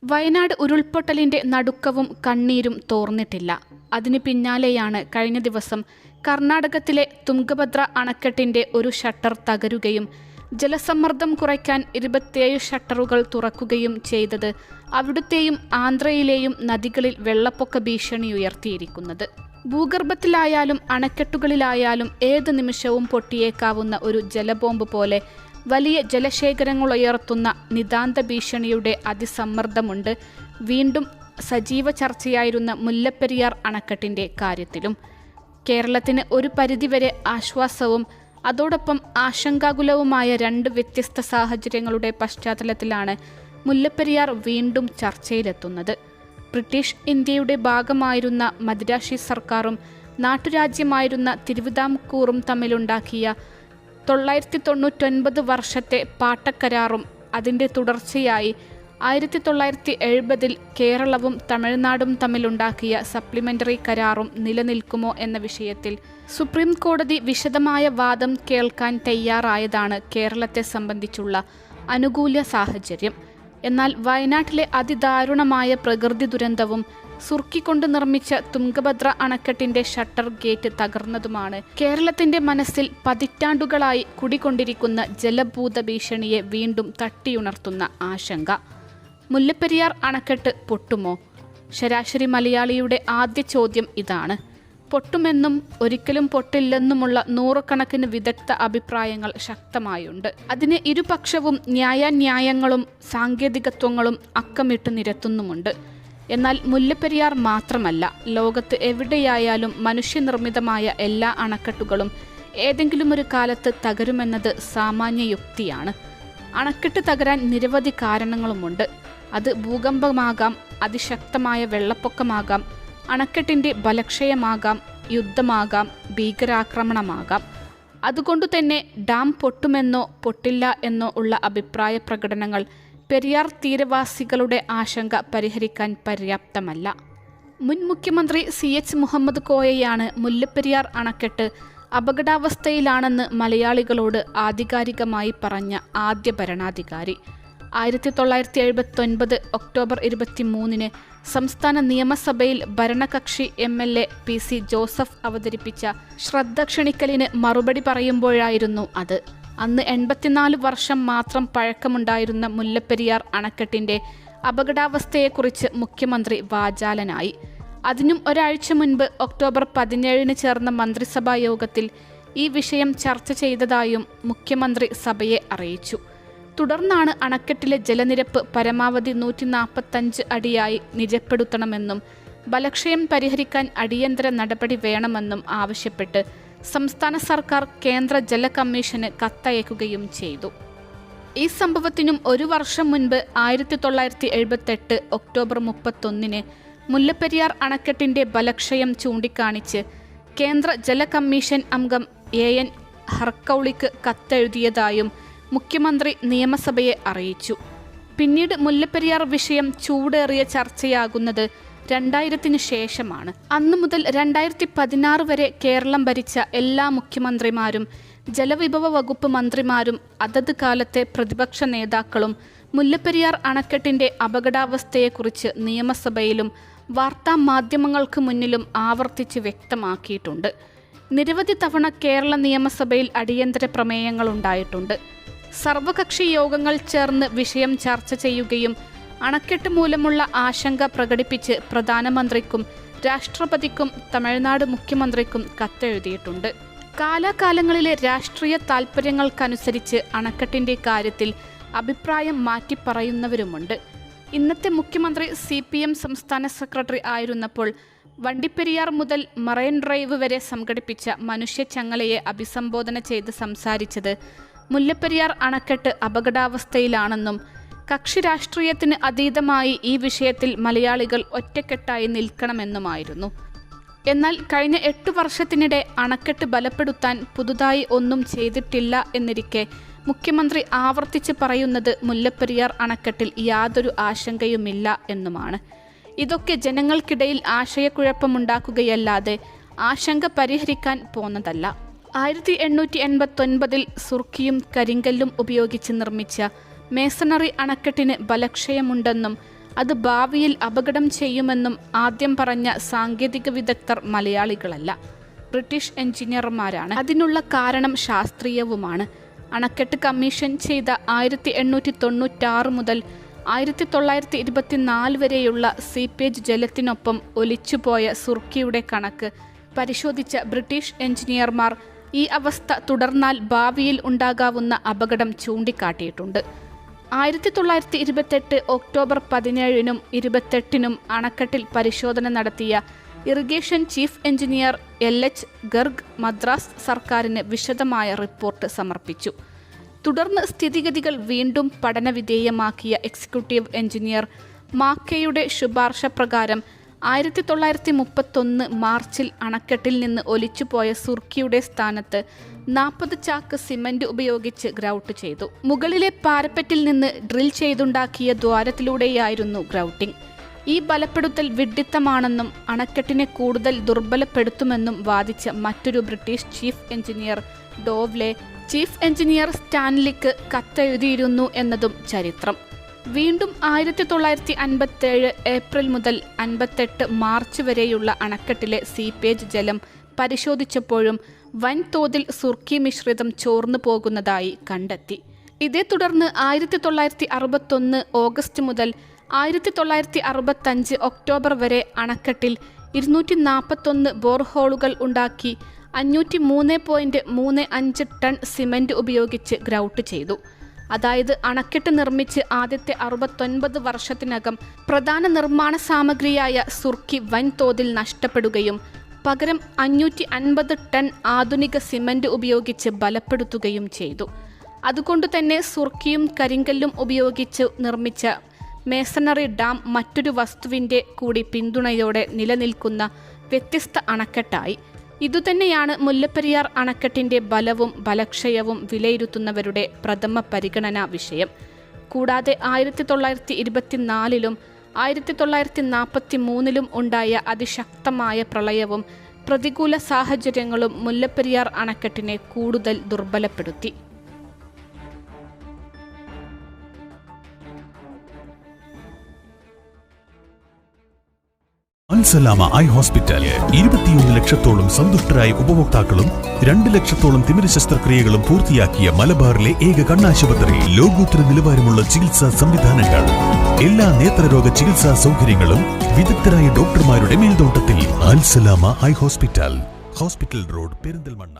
വയനാട് ഉരുൾപൊട്ടലിന്റെ നടുക്കവും കണ്ണീരും തോർന്നിട്ടില്ല. അതിന് പിന്നാലെയാണ് കഴിഞ്ഞ ദിവസം കർണാടകത്തിലെ തുംഗഭദ്ര അണക്കെട്ടിന്റെ ഒരു ഷട്ടർ തകരുകയും ജലസമ്മർദ്ദം കുറയ്ക്കാൻ 27 ഷട്ടറുകൾ തുറക്കുകയും ചെയ്തത് അവിടുത്തെയും ആന്ധ്രയിലെയും നദികളിൽ വെള്ളപ്പൊക്ക ഭീഷണി ഉയർത്തിയിരിക്കുന്നത്. ഭൂഗർഭത്തിലായാലും അണക്കെട്ടുകളിലായാലും ഏത് നിമിഷവും പൊട്ടിയേക്കാവുന്ന ഒരു ജലബോംബ് പോലെ വലിയ ജലശേഖരങ്ങൾ ഉയർത്തുന്ന നിതാന്ത ഭീഷണിയുടെ അതിസമ്മർദ്ദമുണ്ട് വീണ്ടും സജീവ ചർച്ചയായിരുന്ന മുല്ലപ്പെരിയാർ അണക്കെട്ടിന്റെ കാര്യത്തിലും. കേരളത്തിന് ഒരു പരിധിവരെ ആശ്വാസവും അതോടൊപ്പം ആശങ്കാകുലവുമായ രണ്ട് വ്യത്യസ്ത സാഹചര്യങ്ങളുടെ പശ്ചാത്തലത്തിലാണ് മുല്ലപ്പെരിയാർ വീണ്ടും ചർച്ചയിലെത്തുന്നത്. ബ്രിട്ടീഷ് ഇന്ത്യയുടെ ഭാഗമായിരുന്ന മദിരാശി സർക്കാരും നാട്ടുരാജ്യമായിരുന്ന തിരുവിതാംകൂറും തമ്മിലുണ്ടാക്കിയ 999 വർഷത്തെ പാട്ടക്കരാറും അതിൻ്റെ തുടർച്ചയായി 1970 കേരളവും തമിഴ്നാടും തമ്മിലുണ്ടാക്കിയ സപ്ലിമെൻ്ററി കരാറും നിലനിൽക്കുമോ എന്ന വിഷയത്തിൽ സുപ്രീം കോടതി വിശദമായ വാദം കേൾക്കാൻ തയ്യാറായതാണ് കേരളത്തെ സംബന്ധിച്ചുള്ള അനുകൂല സാഹചര്യം. എന്നാൽ വയനാട്ടിലെ അതിദാരുണമായ പ്രകൃതി ദുരന്തവും സുർക്കിക്കൊണ്ട് നിർമ്മിച്ച തുംഗഭദ്ര അണക്കെട്ടിന്റെ ഷട്ടർ ഗേറ്റ് തകർന്നതുമാണ് കേരളത്തിന്റെ മനസ്സിൽ പതിറ്റാണ്ടുകളായി കുടികൊണ്ടിരിക്കുന്ന ജലഭൂത ഭീഷണിയെ വീണ്ടും തട്ടിയുണർത്തുന്ന ആശങ്ക. മുല്ലപ്പെരിയാർ അണക്കെട്ട് പൊട്ടുമോ? ശരാശരി മലയാളിയുടെ ആദ്യ ചോദ്യം ഇതാണ്. പൊട്ടുമെന്നും ഒരിക്കലും പൊട്ടില്ലെന്നുമുള്ള നൂറുകണക്കിന് വിദഗ്ധ അഭിപ്രായങ്ങൾ ശക്തമായുണ്ട്. അതിന് ഇരുപക്ഷവും ന്യായാന്യായങ്ങളും സാങ്കേതികത്വങ്ങളും അക്കമിട്ട് നിരത്തുന്നുമുണ്ട്. എന്നാൽ മുല്ലപ്പെരിയാർ മാത്രമല്ല, ലോകത്ത് എവിടെയായാലും മനുഷ്യനിർമ്മിതമായ എല്ലാ അണക്കെട്ടുകളും ഏതെങ്കിലും ഒരു കാലത്ത് തകരുമെന്നത് സാമാന്യ യുക്തിയാണ്. അണക്കെട്ട് തകരാൻ നിരവധി കാരണങ്ങളുമുണ്ട്. അത് ഭൂകമ്പമാകാം, അതിശക്തമായ വെള്ളപ്പൊക്കമാകാം, അണക്കെട്ടിൻ്റെ ബലക്ഷയമാകാം, യുദ്ധമാകാം, ഭീകരാക്രമണമാകാം. അതുകൊണ്ടുതന്നെ ഡാം പൊട്ടുമെന്നോ പൊട്ടില്ല എന്നോ ഉള്ള അഭിപ്രായ പ്രകടനങ്ങൾ പെരിയാർ തീരവാസികളുടെ ആശങ്ക പരിഹരിക്കാൻ പര്യാപ്തമല്ല. മുൻ മുഖ്യമന്ത്രി CH മുഹമ്മദ് കോയയാണ് മുല്ലപ്പെരിയാർ അണക്കെട്ട് അപകടാവസ്ഥയിലാണെന്ന് മലയാളികളോട് ആധികാരികമായി പറഞ്ഞ ആദ്യ ഭരണാധികാരി. 1979 ഒക്ടോബർ 23 സംസ്ഥാന നിയമസഭയിൽ ഭരണകക്ഷി MLA PC ജോസഫ് അവതരിപ്പിച്ച ശ്രദ്ധ ക്ഷണിക്കലിന് മറുപടി പറയുമ്പോഴായിരുന്നു അത്. അന്ന് 84 വർഷം മാത്രം പഴക്കമുണ്ടായിരുന്ന മുല്ലപ്പെരിയാർ അണക്കെട്ടിന്റെ അപകടാവസ്ഥയെക്കുറിച്ച് മുഖ്യമന്ത്രി വാചാലനായി. അതിനും ഒരാഴ്ച മുൻപ് ഒക്ടോബർ 17 ചേർന്ന മന്ത്രിസഭാ യോഗത്തിൽ ഈ വിഷയം ചർച്ച ചെയ്തതായും മുഖ്യമന്ത്രി സഭയെ അറിയിച്ചു. തുടർന്നാണ് അണക്കെട്ടിലെ ജലനിരപ്പ് പരമാവധി 145 അടിയായി നിജപ്പെടുത്തണമെന്നും ബലക്ഷയം പരിഹരിക്കാൻ അടിയന്തര നടപടി വേണമെന്നും ആവശ്യപ്പെട്ട് സംസ്ഥാന സർക്കാർ കേന്ദ്ര ജല കമ്മീഷന് കത്തയക്കുകയും ചെയ്തു. ഈ സംഭവത്തിനും ഒരു വർഷം മുൻപ് 1978 ഒക്ടോബർ 31 മുല്ലപ്പെരിയാർ അണക്കെട്ടിന്റെ ബലക്ഷയം ചൂണ്ടിക്കാണിച്ച് കേന്ദ്ര ജല കമ്മീഷൻ അംഗം AN ഹർക്കൗളിക്ക് കത്തെഴുതിയതായും മുഖ്യമന്ത്രി നിയമസഭയെ അറിയിച്ചു. പിന്നീട് മുല്ലപ്പെരിയാർ വിഷയം ചൂടേറിയ ചർച്ചയാകുന്നത് 2000-ന് ശേഷമാണ്. അന്നു മുതൽ 2016 വരെ കേരളം ഭരിച്ച എല്ലാ മുഖ്യമന്ത്രിമാരും ജലവിഭവ വകുപ്പ് മന്ത്രിമാരും അതത് കാലത്തെ പ്രതിപക്ഷ നേതാക്കളും മുല്ലപ്പെരിയാർ അണക്കെട്ടിന്റെ അപകടാവസ്ഥയെക്കുറിച്ച് നിയമസഭയിലും വാർത്താ മാധ്യമങ്ങൾക്ക് മുന്നിലും ആവർത്തിച്ച് വ്യക്തമാക്കിയിട്ടുണ്ട്. നിരവധി തവണ കേരള നിയമസഭയിൽ അടിയന്തര പ്രമേയങ്ങളുണ്ടായിട്ടുണ്ട്. സർവകക്ഷി യോഗങ്ങൾ ചേർന്ന് വിഷയം ചർച്ച ചെയ്യുകയും അണക്കെട്ട് മൂലമുള്ള ആശങ്ക പ്രകടിപ്പിച്ച് പ്രധാനമന്ത്രിക്കും രാഷ്ട്രപതിക്കും തമിഴ്നാട് മുഖ്യമന്ത്രിക്കും കത്തെഴുതിയിട്ടുണ്ട്. കാലാകാലങ്ങളിലെ രാഷ്ട്രീയ താൽപ്പര്യങ്ങൾക്കനുസരിച്ച് അണക്കെട്ടിന്റെ കാര്യത്തിൽ അഭിപ്രായം മാറ്റിപ്പറയുന്നവരുമുണ്ട്. ഇന്നത്തെ മുഖ്യമന്ത്രി CPM സംസ്ഥാന സെക്രട്ടറി ആയിരുന്നപ്പോൾ വണ്ടിപ്പെരിയാർ മുതൽ മറൈൻ ഡ്രൈവ് വരെ സംഘടിപ്പിച്ച മനുഷ്യച്ചങ്ങലയെ അഭിസംബോധന ചെയ്ത് സംസാരിച്ചത് മുല്ലപ്പെരിയാർ അണക്കെട്ട് അപകടാവസ്ഥയിലാണെന്നും കക്ഷി രാഷ്ട്രീയത്തിന് അതീതമായി ഈ വിഷയത്തിൽ മലയാളികൾ ഒറ്റക്കെട്ടായി നിൽക്കണമെന്നുമായിരുന്നു. എന്നാൽ കഴിഞ്ഞ 8 വർഷത്തിനിടെ അണക്കെട്ട് ബലപ്പെടുത്താൻ പുതുതായി ഒന്നും ചെയ്തിട്ടില്ല എന്നിരിക്കെ മുഖ്യമന്ത്രി ആവർത്തിച്ച് പറയുന്നത് മുല്ലപ്പെരിയാർ അണക്കെട്ടിൽ യാതൊരു ആശങ്കയുമില്ല എന്നുമാണ്. ഇതൊക്കെ ജനങ്ങൾക്കിടയിൽ ആശയക്കുഴപ്പമുണ്ടാക്കുകയല്ലാതെ ആശങ്ക പരിഹരിക്കാൻ പോന്നതല്ല. 1889 സുർക്കിയും കരിങ്കല്ലും ഉപയോഗിച്ച് നിർമ്മിച്ച മേസണറി അണക്കെട്ടിന് ബലക്ഷയമുണ്ടെന്നും അത് ഭാവിയിൽ അപകടം ചെയ്യുമെന്നും ആദ്യം പറഞ്ഞ സാങ്കേതിക വിദഗ്ധർ മലയാളികളല്ല, ബ്രിട്ടീഷ് എഞ്ചിനീയർമാരാണ്. അതിനുള്ള കാരണം ശാസ്ത്രീയവുമാണ്. അണക്കെട്ട് കമ്മീഷൻ ചെയ്ത 1896 മുതൽ 1924 വരെയുള്ള സീപ്പേജ് ജലത്തിനൊപ്പം ഒലിച്ചുപോയ സുർക്കിയുടെ കണക്ക് പരിശോധിച്ച ബ്രിട്ടീഷ് എഞ്ചിനീയർമാർ ഈ അവസ്ഥ തുടർന്നാൽ ഭാവിയിൽ ഉണ്ടാകാവുന്ന അപകടം ചൂണ്ടിക്കാട്ടിയിട്ടുണ്ട്. 1928 ഒക്ടോബർ 17-നും 28-നും അണക്കെട്ടിൽ പരിശോധന നടത്തിയ irrigation chief engineer LH Garg Madras സർക്കാരിന് വിശദമായ റിപ്പോർട്ട് സമർപ്പിച്ചു. തുടർന്ന് സ്ഥിതിഗതികൾ വീണ്ടും പഠനവിധേയമാക്കിയ എക്സിക്യൂട്ടീവ് എഞ്ചിനീയർ മാക്കയുടെ ശുപാർശ പ്രകാരം 1931 മാർച്ചിൽ അണക്കെട്ടിൽ നിന്ന് ഒലിച്ചുപോയ സുർക്കിയുടെ സ്ഥാനത്ത് 40 ചാക്ക് സിമന്റ് ഉപയോഗിച്ച് ഗ്രൗട്ട് ചെയ്തു. മുകളിലെ പാരപ്പറ്റിൽ നിന്ന് ഡ്രിൽ ചെയ്തുണ്ടാക്കിയ ദ്വാരത്തിലൂടെയായിരുന്നു ഗ്രൗട്ടിംഗ്. ഈ ബലപ്പെടുത്തൽ വിഡ്ഢിത്തമാണെന്നും അണക്കെട്ടിനെ കൂടുതൽ ദുർബലപ്പെടുത്തുമെന്നും വാദിച്ച മറ്റൊരു British chief engineer Dowley chief engineer സ്റ്റാൻലിക്ക് കത്തെഴുതിയിരുന്നു എന്നതും ചരിത്രം. വീണ്ടും 1957 ഏപ്രിൽ മുതൽ 58 മാർച്ച് വരെയുള്ള അണക്കെട്ടിലെ സീപ്പേജ് ജലം പരിശോധിച്ചപ്പോഴും വൻതോതിൽ സുർക്കി മിശ്രിതം ചോർന്നു പോകുന്നതായി കണ്ടെത്തി. ഇതേ തുടർന്ന് 1961 ഓഗസ്റ്റ് മുതൽ 1965 ഒക്ടോബർ വരെ അണക്കെട്ടിൽ 241 ബോർഹോളുകൾ ഉണ്ടാക്കി 503.35 ടൺ സിമന്റ് ഉപയോഗിച്ച് ഗ്രൗട്ട് ചെയ്തു. അതായത് അണക്കെട്ട് നിർമ്മിച്ച് ആദ്യത്തെ 69 വർഷത്തിനകം പ്രധാന നിർമ്മാണ സാമഗ്രിയായ സുർക്കി വൻതോതിൽ നഷ്ടപ്പെടുകയും പകരം 550 ടൺ ആധുനിക സിമന്റ് ഉപയോഗിച്ച് ബലപ്പെടുത്തുകയും ചെയ്തു. അതുകൊണ്ടുതന്നെ സുർക്കിയും കരിങ്കല്ലും ഉപയോഗിച്ച് നിർമ്മിച്ച മേസണറി ഡാം മറ്റൊരു വസ്തുവിൻ്റെ കൂടി പിന്തുണയോടെ നിലനിൽക്കുന്ന വ്യത്യസ്ത അണക്കെട്ടായി. ഇതുതന്നെയാണ് മുല്ലപ്പെരിയാർ അണക്കെട്ടിൻ്റെ ബലവും ബലക്ഷയവും വിലയിരുത്തുന്നവരുടെ പ്രഥമ പരിഗണനാ വിഷയം. കൂടാതെ 1924-ലും 1943-ലും ഉണ്ടായ അതിശക്തമായ പ്രളയവും പ്രതികൂല സാഹചര്യങ്ങളും മുല്ലപ്പെരിയാർ അണക്കെട്ടിനെ കൂടുതൽ ദുർബലപ്പെടുത്തി. അൽസലാമ ഐ ഹോസ്പിറ്റൽ 21 ലക്ഷത്തോളം സന്തുഷ്ടരായ ഉപഭോക്താക്കളും 2 ലക്ഷത്തോളം തിമിര ശസ്ത്രക്രിയകളും പൂർത്തിയാക്കിയ മലബാറിലെ ഏക കണ്ണാശുപത്രി. ലോകോത്തര നിലവാരമുള്ള ചികിത്സാ സംവിധാനങ്ങൾ, എല്ലാ നേത്രരോഗ ചികിത്സാ സൗകര്യങ്ങളും വിദഗ്ധരായ ഡോക്ടർമാരുടെ മേൽനോട്ടത്തിൽ. Al Salama eye hospital, hospital road, Perinthalmanna.